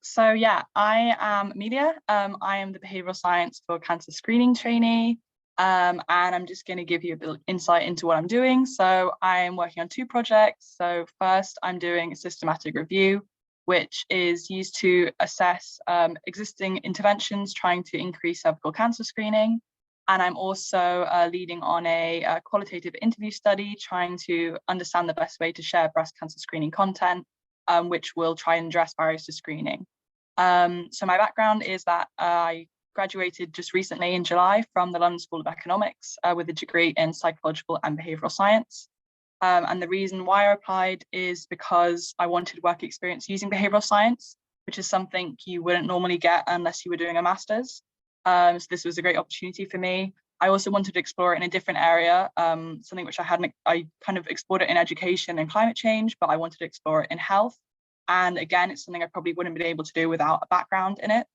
So yeah, I am Amelia. I am the behavioural science for cancer screening trainee, and I'm just going to give you a bit of insight into what I'm doing. So I'm working on 2 projects. So first, I'm doing a systematic review, which is used to assess existing interventions trying to increase cervical cancer screening. And I'm also leading on a qualitative interview study trying to understand the best way to share breast cancer screening content, which will try and address barriers to screening. So my background is that I graduated just recently in July from the London School of Economics with a degree in psychological and behavioural science. And the reason why I applied is because I wanted work experience using behavioural science, which is something you wouldn't normally get unless you were doing a master's. So this was a great opportunity for me. I also wanted to explore it in a different area, something which I kind of explored it in education and climate change, but I wanted to explore it in health. And again, it's something I probably wouldn't be able to do without a background in it.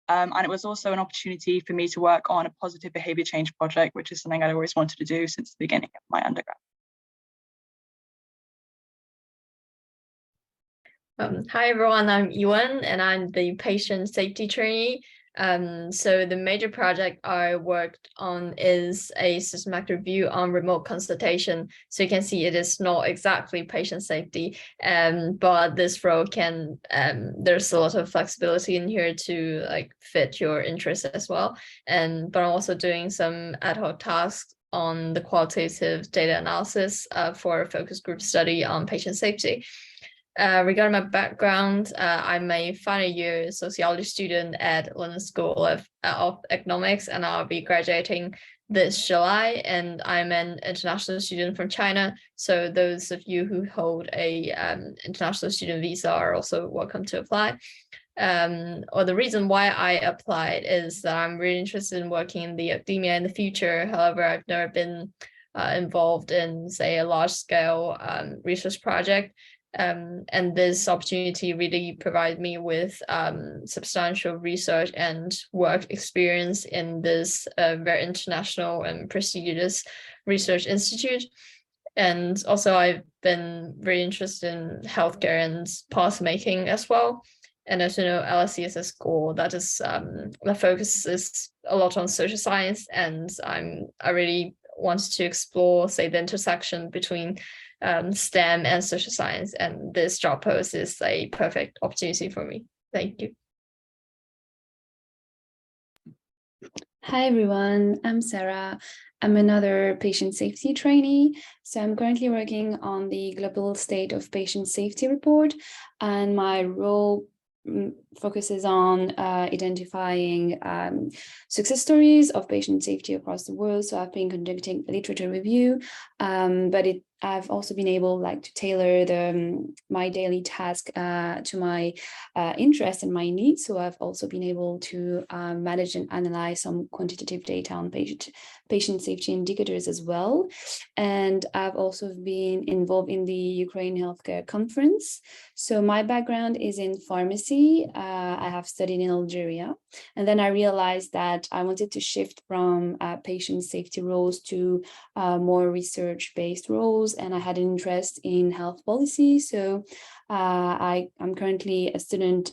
And it was also an opportunity for me to work on a positive behaviour change project, which is something I'd always wanted to do since the beginning of my undergrad. Hi everyone, I'm Yuan and I'm the patient safety trainee. So the major project I worked on is a systematic review on remote consultation. So you can see it is not exactly patient safety, but this role can, there's a lot of flexibility in here to like fit your interests as well. But I'm also doing some ad hoc tasks on the qualitative data analysis for a focus group study on patient safety. Regarding my background, I'm a final year sociology student at London School of Economics, and I'll be graduating this July. And I'm an international student from China. So those of you who hold a international student visa are also welcome to apply. Or the reason why I applied is that I'm really interested in working in the academia in the future. However, I've never been involved in, say, a large scale research project. And this opportunity really provided me with substantial research and work experience in this very international and prestigious research institute. And also I've been very interested in healthcare and policymaking as well. And as you know, LSE is a school that is the focus is a lot on social science, and I really want to explore, say, the intersection between STEM and social science, and this job post is a perfect opportunity for me. Thank you. Hi everyone, I'm Sarah. I'm another patient safety trainee. So I'm currently working on the Global State of Patient Safety report, and my role focuses on identifying success stories of patient safety across the world. So I've been conducting a literature review, but I've also been able to tailor my daily task to my interests and my needs. So I've also been able to manage and analyze some quantitative data on patient safety indicators as well. And I've also been involved in the Ukraine Healthcare Conference. So my background is in pharmacy. I have studied in Algeria. And then I realized that I wanted to shift from patient safety roles to more research-based roles. And I had an interest in health policy. So I'm currently a student,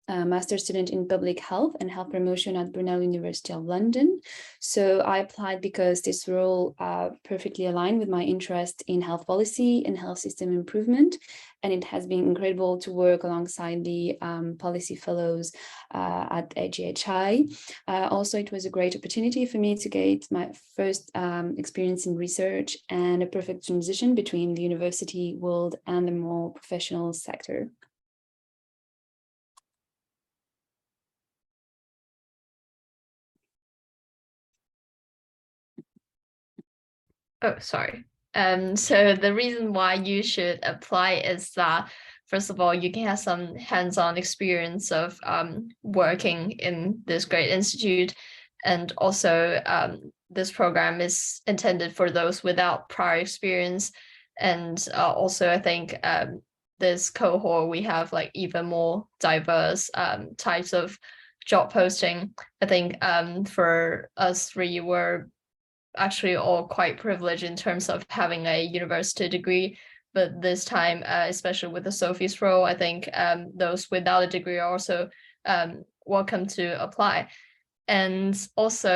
a master's student in public health and health promotion at Brunel University of London. So I applied because this role perfectly aligned with my interest in health policy and health system improvement. And it has been incredible to work alongside the policy fellows at AGHI. Also, it was a great opportunity for me to get my first experience in research and a perfect transition between the university world and the more professional sector. Oh, sorry. So the reason why you should apply is that, first of all, you can have some hands-on experience of working in this great institute. And also, this program is intended for those without prior experience. And also, I think this cohort, we have even more diverse types of job posting. I think for us three, we're actually all quite privileged in terms of having a university degree, but this time, especially with the Sophie's role, I think those without a degree are also welcome to apply. And also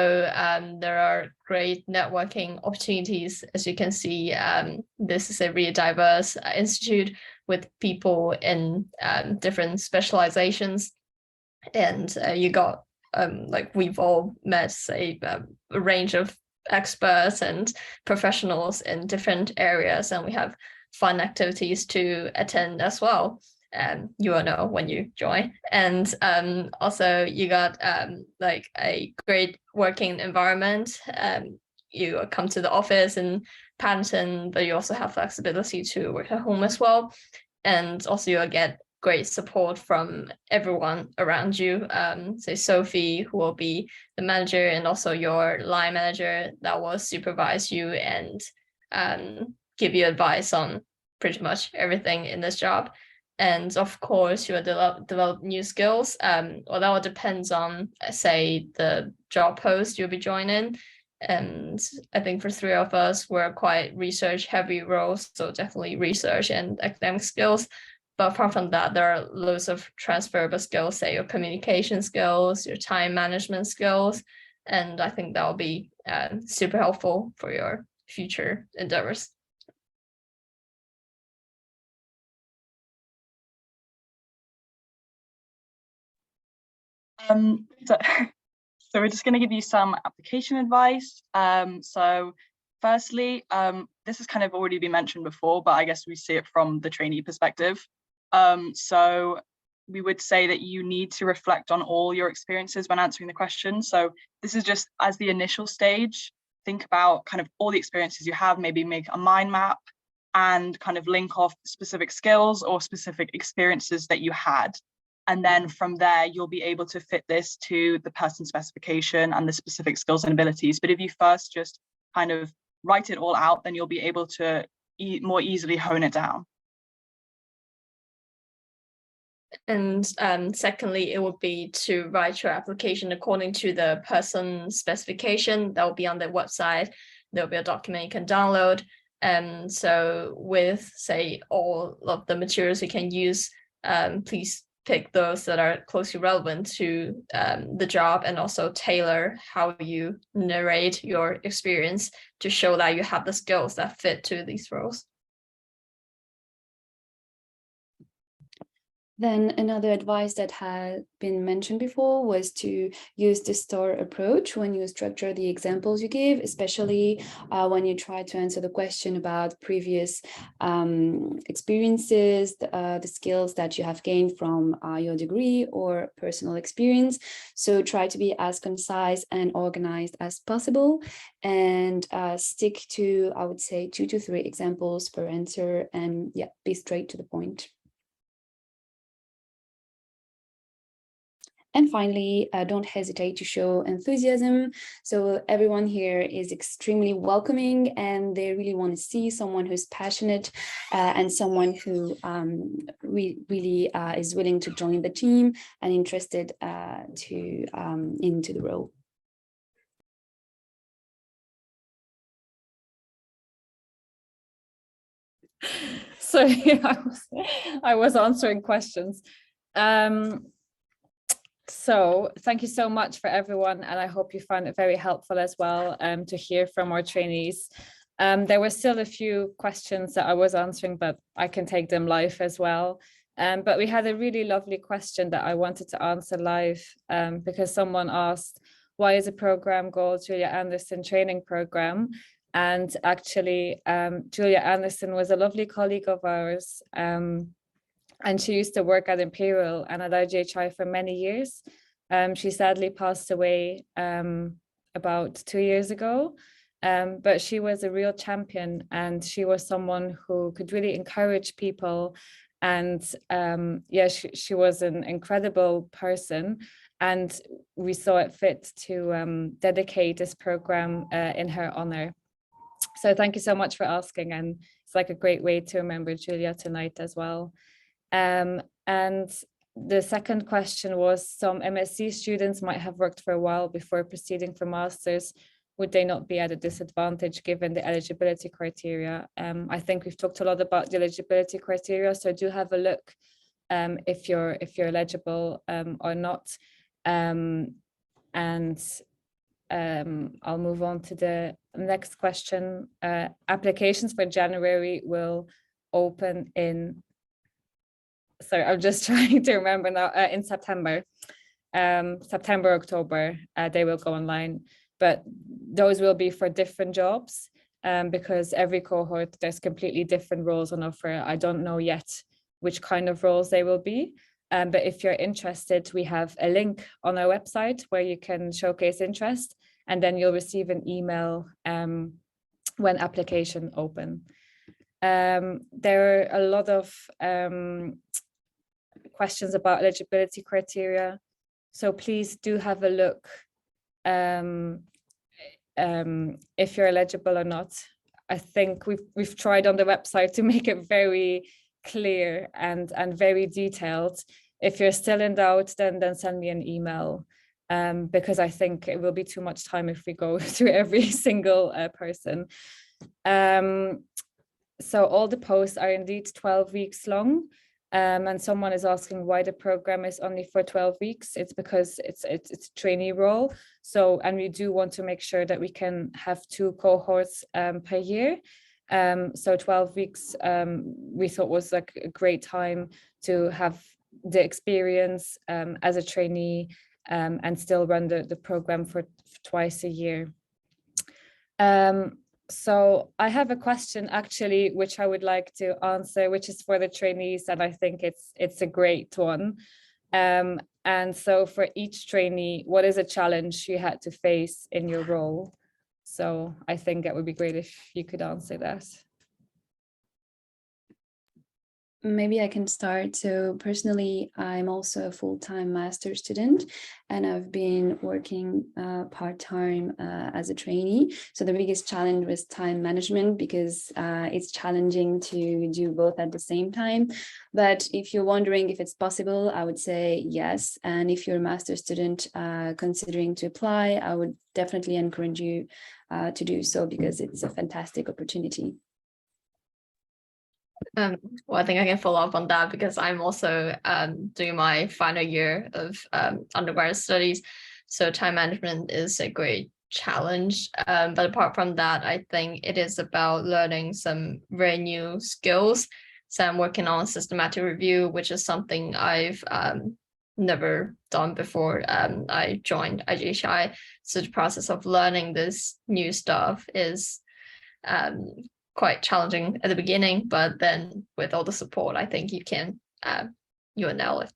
there are great networking opportunities. As you can see, this is a really diverse institute with people in different specializations, and you got we've all met, say, a range of experts and professionals in different areas, and we have fun activities to attend as well. You will know when you join. And also you got a great working environment. You come to the office in Paddington, but you also have flexibility to work at home as well. And also you'll get great support from everyone around you. Say Sophie, who will be the manager, and also your line manager that will supervise you and give you advice on pretty much everything in this job. And of course, you will develop new skills. Well, that all depends on, say, the job post you'll be joining. And I think for three of us, we're quite research heavy roles, so definitely research and academic skills. But apart from that, there are loads of transferable skills, say your communication skills, your time management skills. And I think that will be super helpful for your future endeavors. So we're just going to give you some application advice. So firstly, this has kind of already been mentioned before, but I guess we see it from the trainee perspective. So we would say that you need to reflect on all your experiences when answering the question. So this is just as the initial stage. Think about kind of all the experiences you have, maybe make a mind map and kind of link off specific skills or specific experiences that you had. And then from there, you'll be able to fit this to the person specification and the specific skills and abilities. But if you first just kind of write it all out, then you'll be able to more easily hone it down. And secondly, it would be to write your application according to the person specification that will be on the website. There'll be a document you can download. And so with, say, all of the materials you can use, please pick those that are closely relevant to the job, and also tailor how you narrate your experience to show that you have the skills that fit to these roles. Then another advice that had been mentioned before was to use the STAR approach when you structure the examples you give, especially when you try to answer the question about previous experiences, the skills that you have gained from your degree or personal experience. So try to be as concise and organized as possible, and stick to, I would say, 2 to 3 examples per answer, and yeah, be straight to the point. And finally, don't hesitate to show enthusiasm. So everyone here is extremely welcoming, and they really want to see someone who's passionate and someone who really is willing to join the team and interested into the role. So I was answering questions. So thank you so much for everyone, and I hope you found it very helpful as well to hear from our trainees. There were still a few questions that I was answering, but I can take them live as well. But we had a really lovely question that I wanted to answer live because someone asked, why is a program called Julia Anderson Training Program? And actually, Julia Anderson was a lovely colleague of ours. And she used to work at Imperial and at IGHI for many years. She sadly passed away about 2 years ago, but she was a real champion, and she was someone who could really encourage people. And yeah, she was an incredible person, and we saw it fit to dedicate this program in her honor. So thank you so much for asking, and it's like a great way to remember Julia tonight as well. And the second question was, some MSc students might have worked for a while before proceeding for masters. Would they not be at a disadvantage given the eligibility criteria? I think we've talked a lot about the eligibility criteria, so do have a look if you're eligible or not. And I'll move on to the next question. Applications for January will open in, sorry, I'm just trying to remember now, in September, October, they will go online, but those will be for different jobs because every cohort, there's completely different roles on offer. I don't know yet which kind of roles they will be, but if you're interested, we have a link on our website where you can showcase interest, and then you'll receive an email when application open. There are a lot of questions about eligibility criteria, so please do have a look if you're eligible or not. I think we've tried on the website to make it very clear and very detailed. If you're still in doubt, then send me an email, because I think it will be too much time if we go through every single person. So all the posts are indeed 12 weeks long. And someone is asking why the program is only for 12 weeks. It's because it's a trainee role. So, and we do want to make sure that we can have 2 cohorts per year. So 12 weeks we thought was like a great time to have the experience as a trainee, and still run the program for twice a year. So I have a question actually, which I would like to answer, which is for the trainees, and I think it's a great one. And so for each trainee, what is a challenge you had to face in your role? So I think that would be great if you could answer that. Maybe I can start. So personally, I'm also a full-time master's student, and I've been working part-time as a trainee. So the biggest challenge was time management, because it's challenging to do both at the same time. But if you're wondering if it's possible, I would say yes. And if you're a master's student considering to apply, I would definitely encourage you to do so, because it's a fantastic opportunity. Well, I think I can follow up on that, because I'm also doing my final year of undergraduate studies. So time management is a great challenge. But apart from that, I think it is about learning some very new skills. So I'm working on systematic review, which is something I've never done before. I joined IGHI. So the process of learning this new stuff is quite challenging at the beginning, but then with all the support, I think you can you nail it.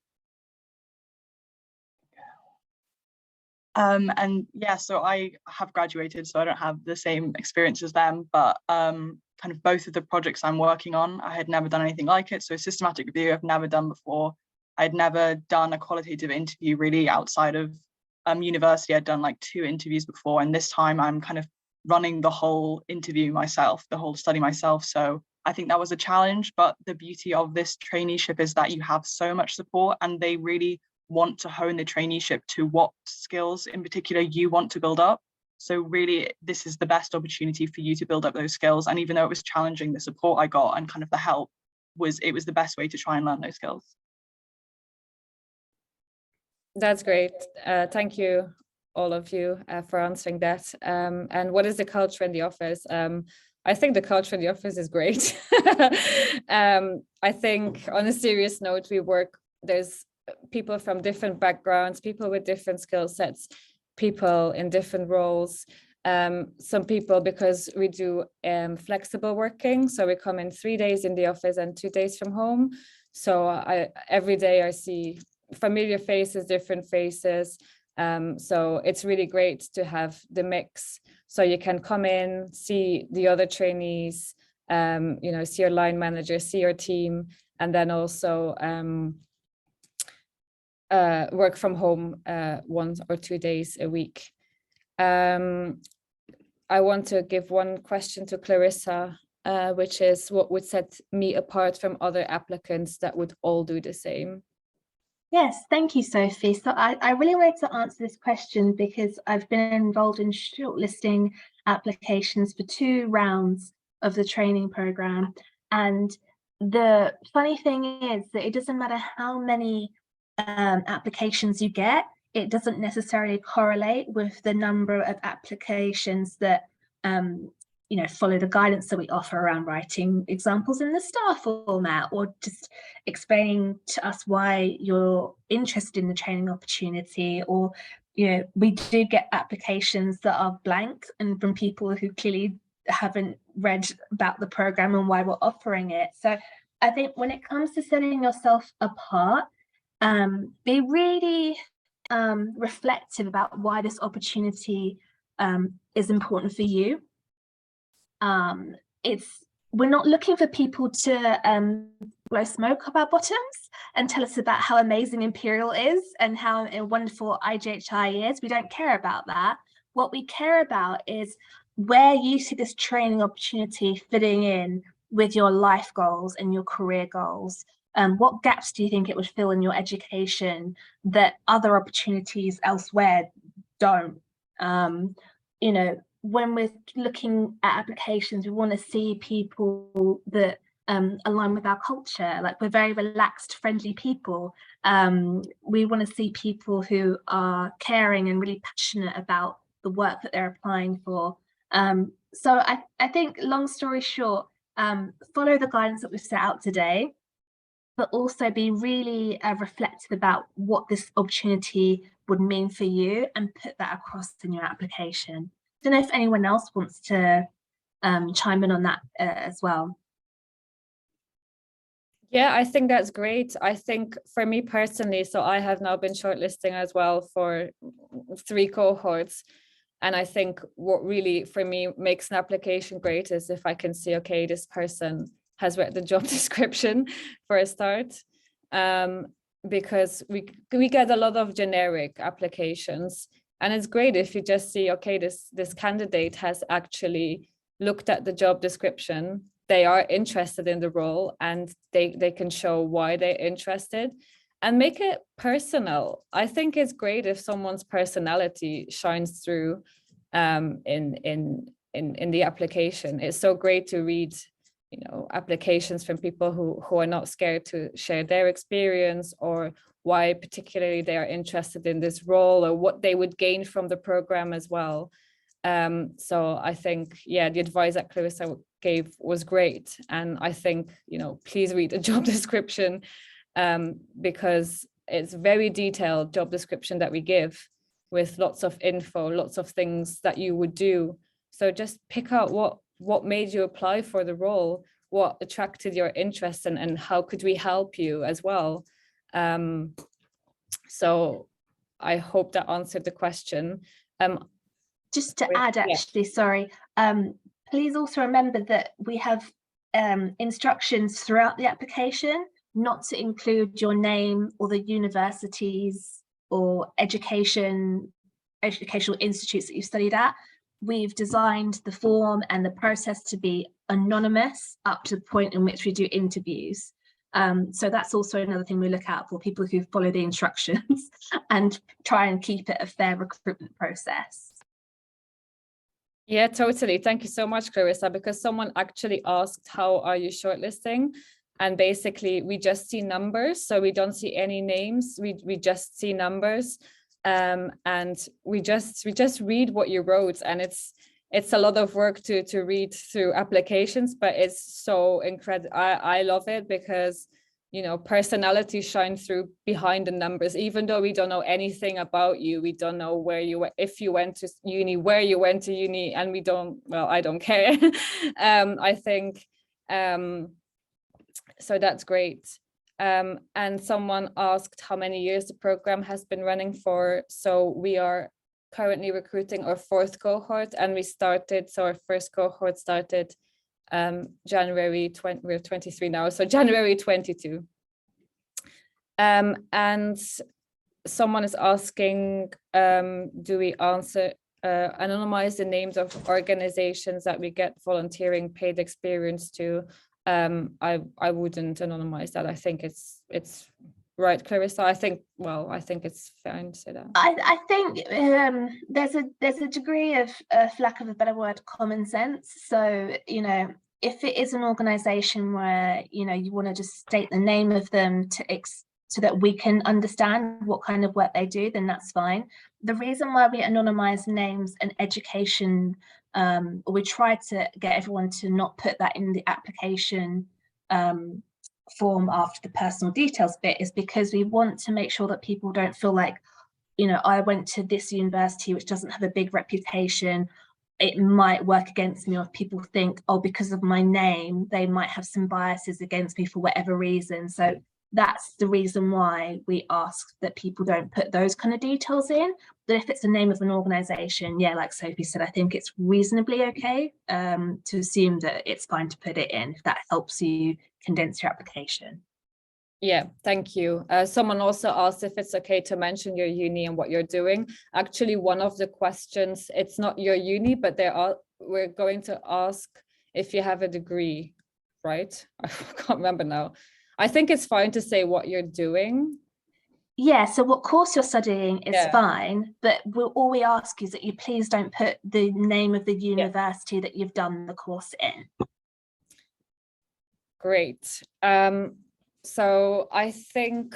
And yeah, so I have graduated, so I don't have the same experience as them, but kind of both of the projects I'm working on, I had never done anything like it. So systematic review I've never done before. I'd never done a qualitative interview really outside of university. I'd done like 2 interviews before, and this time I'm kind of running the whole interview myself, the whole study myself. So I think that was a challenge, but the beauty of this traineeship is that you have so much support, and they really want to hone the traineeship to what skills in particular you want to build up. So really, this is the best opportunity for you to build up those skills. And even though it was challenging, the support I got and kind of the help was the best way to try and learn those skills. That's great. Thank you, all of you, for answering that. And what is the culture in the office? I think the culture in the office is great. I think on a serious note, there's people from different backgrounds, people with different skill sets, people in different roles. Some people, because we do flexible working, so we come in 3 days in the office and 2 days from home. So every day I see familiar faces, different faces. So it's really great to have the mix. So you can come in, see the other trainees, see your line manager, see your team, and then also work from home 1 or 2 days a week. I want to give one question to Clarissa, which is, what would set me apart from other applicants that would all do the same? Yes, thank you, Sophie. So I really wanted to answer this question because I've been involved in shortlisting applications for 2 rounds of the training program. And the funny thing is that it doesn't matter how many applications you get, it doesn't necessarily correlate with the number of applications that follow the guidance that we offer around writing examples in the star format, or just explaining to us why you're interested in the training opportunity. Or we do get applications that are blank and from people who clearly haven't read about the program and why we're offering it. So I think when it comes to setting yourself apart, be really reflective about why this opportunity is important for you. We're not looking for people to blow smoke up our bottoms and tell us about how amazing Imperial is and how wonderful IGHI is. We don't care about that. What we care about is where you see this training opportunity fitting in with your life goals and your career goals? What gaps do you think it would fill in your education that other opportunities elsewhere don't? You know, when we're looking at applications, we want to see people that align with our culture. Like, we're very relaxed, friendly people. We want to see people who are caring and really passionate about the work that they're applying for. So I think, long story short, follow the guidance that we've set out today, but also be really reflective about what this opportunity would mean for you and put that across in your application. I don't know if anyone else wants to chime in on that as well. Yeah, I think that's great. I think for me personally, so I have now been shortlisting as well for 3 cohorts. And I think what really for me makes an application great is if I can see, okay, this person has read the job description for a start, because we get a lot of generic applications. And it's great if you just see, okay, this candidate has actually looked at the job description, they are interested in the role, and they can show why they're interested and make it personal. I think it's great if someone's personality shines through in the application. It's so great to read, you know, applications from people who are not scared to share their experience or why particularly they are interested in this role or what they would gain from the program as well. So I think, yeah, the advice that Clarissa gave was great. And I think, you know, please read the job description, because it's very detailed job description that we give with lots of info, lots of things that you would do. So just pick out what made you apply for the role, what attracted your interest, and how could we help you as well. So I hope that answered the question. Just to add, actually, sorry, please also remember that we have instructions throughout the application not to include your name or the universities or educational institutes that you studied at. We've designed the form and the process to be anonymous up to the point in which we do interviews. So that's also another thing we look out for, people who follow the instructions and try and keep it a fair recruitment process. Yeah, totally. Thank you so much, Clarissa, because someone actually asked, how are you shortlisting? And basically we just see numbers. So we don't see any names. We just see numbers. And we just read what you wrote. And it's a lot of work to read through applications, but it's so incredible. I love it because, you know, personality shines through behind the numbers. Even though we don't know anything about you, we don't know where you went, if you went to uni, where you went to uni, and we don't, well, I don't care. I think, so that's great. And someone asked how many years the program has been running for. So we are currently recruiting our 4th cohort, and we started, so our first cohort started January 20, we're 23 now, so January 22. And someone is asking, do we anonymize the names of organizations that we get volunteering paid experience to? I wouldn't anonymize that. I think it's right, Clarissa. I think it's fine to say that. I think there's a degree of, for lack of a better word, common sense. So, you know, if it is an organization where, you know, you want to just state the name of them so that we can understand what kind of work they do, then that's fine. The reason why we anonymize names and education, or we try to get everyone to not put that in the application form after the personal details bit, is because we want to make sure that people don't feel like, you know, I went to this university which doesn't have a big reputation, it might work against me. Or if people think, oh, because of my name, they might have some biases against me for whatever reason. So that's the reason why we ask that people don't put those kind of details in. But if it's the name of an organization, yeah, like Sophie said, I think it's reasonably okay to assume that it's fine to put it in if that helps you condense your application. Yeah, thank you. Someone also asked if it's okay to mention your uni and what you're doing. Actually, one of the questions, it's not your uni, but we're going to ask if you have a degree. right? I can't remember now. I think it's fine to say what you're doing. Yeah, so what course you're studying is Yeah. fine, but all we ask is that you please don't put the name of the university that you've done the course in. Great. So I think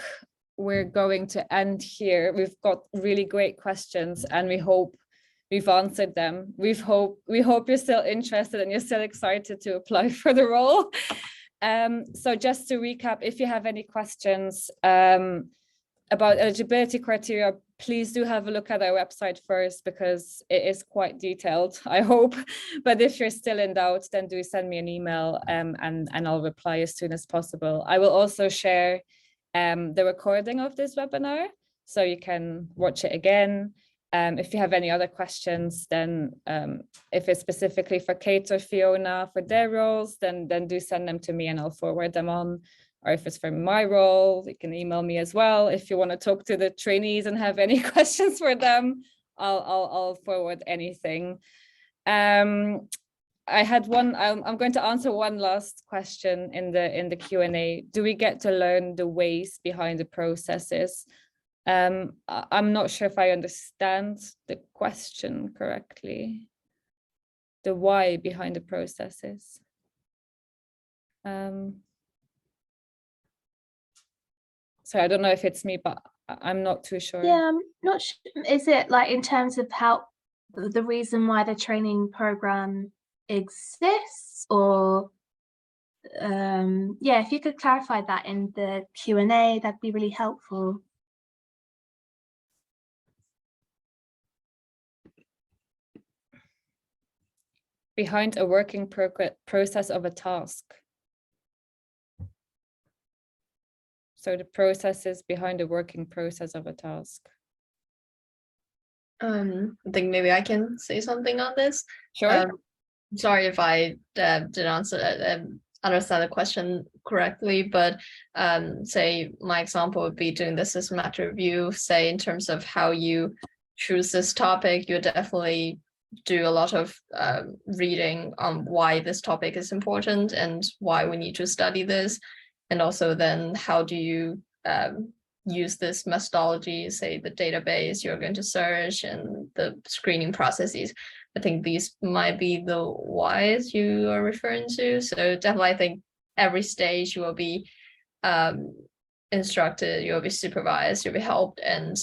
we're going to end here. We've got really great questions and we hope we've answered them. We hope you're still interested and you're still excited to apply for the role. So just to recap, if you have any questions about eligibility criteria, please do have a look at our website first because it is quite detailed, I hope. But if you're still in doubt, then do send me an email and I'll reply as soon as possible. I will also share the recording of this webinar so you can watch it again. If you have any other questions, then if it's specifically for Kate or Fiona for their roles, then do send them to me and I'll forward them on. Or if it's for my role, you can email me as well. If you want to talk to the trainees and have any questions for them, I'll forward anything. I had one. I'm going to answer one last question in the Q&A. Do we get to learn the ways behind the processes? I'm not sure if I understand the question correctly. The why behind the processes. So I don't know if it's me, but I'm not too sure. Yeah, I'm not sure. Is it like in terms of how the reason why the training program exists, or yeah, if you could clarify that in the Q&A, that'd be really helpful. Behind a working process of a task. So the processes behind the working process of a task. I think maybe I can say something on this. Sure. Sorry if I didn't understand the question correctly, but say my example would be doing the systematic review, say in terms of how you choose this topic, you definitely do a lot of reading on why this topic is important and why we need to study this. And also then how do you use this methodology, say the database you're going to search and the screening processes. I think these might be the whys you are referring to. So definitely I think every stage you will be instructed, you'll be supervised, you'll be helped. And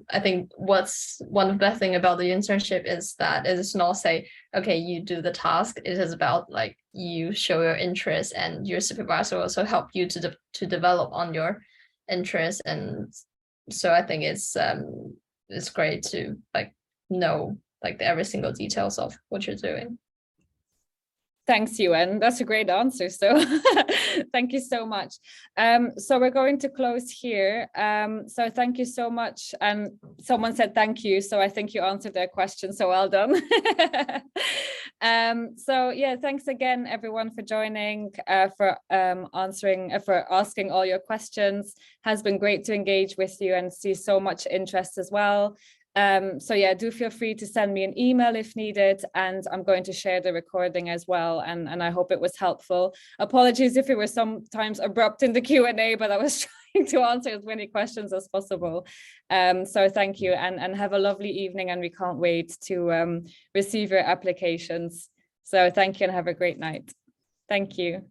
I think what's one of the best thing about the internship is that it is not say, okay, you do the task. It is about like you show your interest and your supervisor will also help you to develop on your interest. And so I think it's great to like know like every single details of what you're doing. Thanks, Yuan. That's a great answer. So thank you so much. So we're going to close here. So thank you so much. And someone said thank you. So I think you answered their question. So well done. So yeah, thanks again, everyone, for joining, for asking all your questions. Has been great to engage with you and see so much interest as well. So yeah, do feel free to send me an email if needed, and I'm going to share the recording as well, and I hope it was helpful. Apologies if it was sometimes abrupt in the Q&A, but I was trying to answer as many questions as possible. So thank you, and have a lovely evening, and we can't wait to receive your applications. So thank you and have a great night. Thank you.